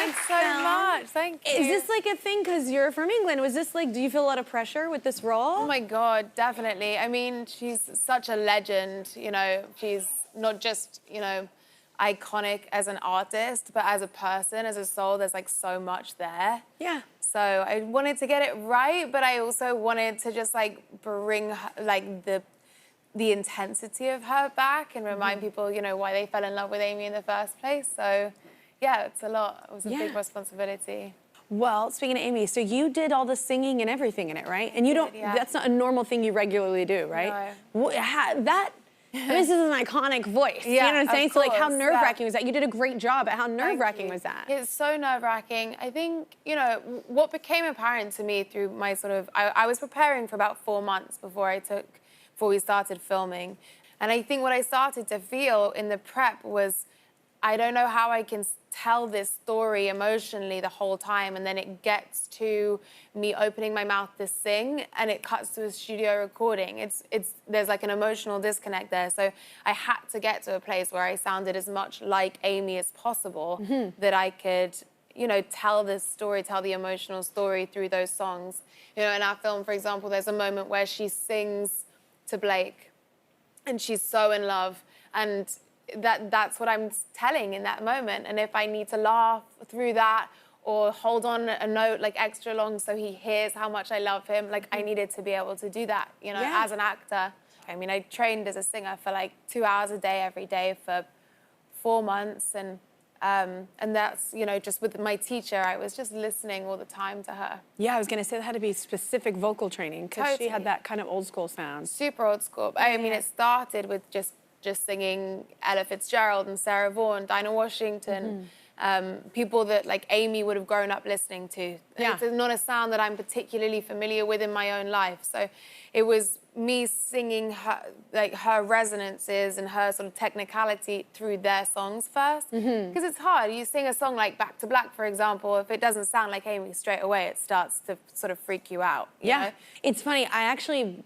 Thanks so much. Thank you. Is this like a thing because you're from England? Was this like, do you feel a lot of pressure with this role? Oh my God, definitely. I mean, she's such a legend, you know. She's not just, you know, iconic as an artist, but as a person, as a soul, there's like so much there. Yeah. So I wanted to get it right, but I also wanted to just like bring like the intensity of her back and remind people, you know, why they fell in love with Amy in the first place. So yeah, it's a lot. It was a big responsibility. Well, speaking of Amy, so you did all the singing and everything in it, right? And you don't, that's not a normal thing you regularly do, right? No. This is an iconic voice, you know what I'm saying? So like how nerve-wracking was that? You did a great job at how nerve-wracking was that? It's so nerve-wracking. I think, you know, what became apparent to me through my sort of, I was preparing for about 4 months before we started filming. And I think what I started to feel in the prep was, I don't know how I can tell this story emotionally the whole time, and then it gets to me opening my mouth to sing and it cuts to a studio recording. There's like an emotional disconnect there. So I had to get to a place where I sounded as much like Amy as possible, that I could, you know, tell this story, tell the emotional story through those songs. You know, in our film, for example, there's a moment where she sings to Blake and she's so in love, and that's what I'm telling in that moment. And if I need to laugh through that or hold on a note like extra long so he hears how much I love him, like I needed to be able to do that, you know, as an actor. I mean, I trained as a singer for like 2 hours a day every day for 4 months, and that's, you know, just with my teacher, I was just listening all the time to her. Yeah, I was gonna say that had to be specific vocal training because she had that kind of old school sound. Super old school. I mean, it started with just singing Ella Fitzgerald and Sarah Vaughan, Dinah Washington, people that like Amy would have grown up listening to. Yeah. It's not a sound that I'm particularly familiar with in my own life. So it was me singing her resonances and her sort of technicality through their songs first. Because it's hard. You sing a song like Back to Black, for example, if it doesn't sound like Amy straight away, it starts to sort of freak you out. You know? It's funny, I actually,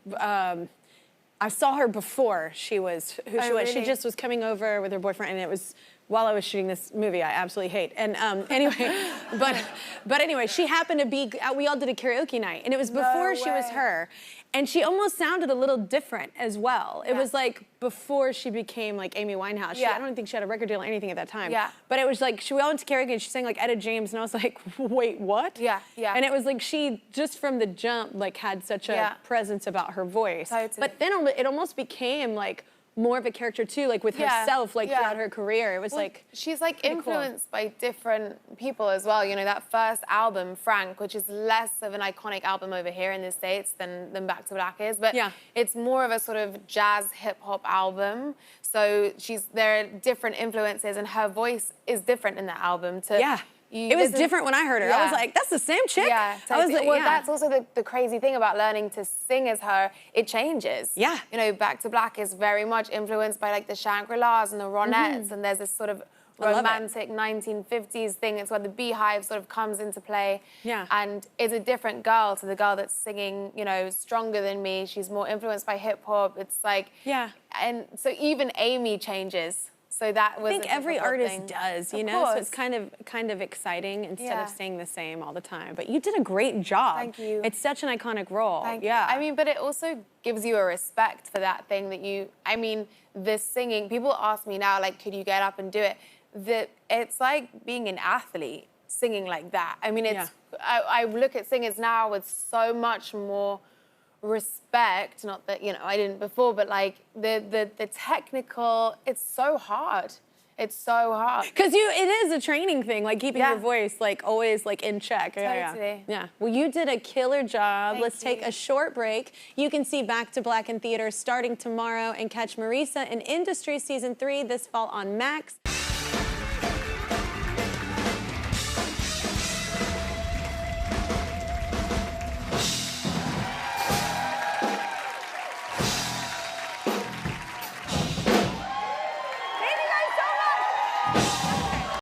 I saw her before she was who she was. She just was coming over with her boyfriend, and it was while I was shooting this movie I absolutely hate. And anyway, but anyway, she happened to be, we all did a karaoke night, and it was before she was her. And she almost sounded a little different as well. It was like before she became like Amy Winehouse. I don't think she had a record deal or anything at that time. But it was like, we all went to karaoke and she sang like Etta James, and I was like, wait, what? And it was like she, just from the jump, like had such a presence about her voice. But then it almost became like more of a character too, like with herself, like throughout her career. It was like, she's like influenced by different people as well. You know, that first album, Frank, which is less of an iconic album over here in the States than Back to Black is, but it's more of a sort of jazz hip hop album. So there are different influences, and her voice is different in that album. It was different when I heard her. I was like, that's the same chick? I was like, well, that's also the crazy thing about learning to sing as her. It changes. You know, Back to Black is very much influenced by like the Shangri-Las and the Ronettes, and there's this sort of romantic 1950s thing. It's where the Beehive sort of comes into play. And it's a different girl to the girl that's singing, you know, Stronger Than Me. She's more influenced by hip hop. It's like, and so even Amy changes. So that was, I think every artist does, you know? So it's kind of exciting instead of staying the same all the time. But you did a great job. Thank you. It's such an iconic role. Thank you. I mean, but it also gives you a respect for that thing that you, I mean, the singing, people ask me now, like, could you get up and do it? It's like being an athlete, singing like that. I mean, it's, I look at singers now with so much more respect, not that, you know, I didn't before, but like the technical, it's so hard. It's so hard. Because it is a training thing, like keeping your voice like always like in check. Totally. Well, you did a killer job. Let's take a short break. You can see Back to Black in theaters starting tomorrow and catch Marisa in Industry Season 3 this fall on Max.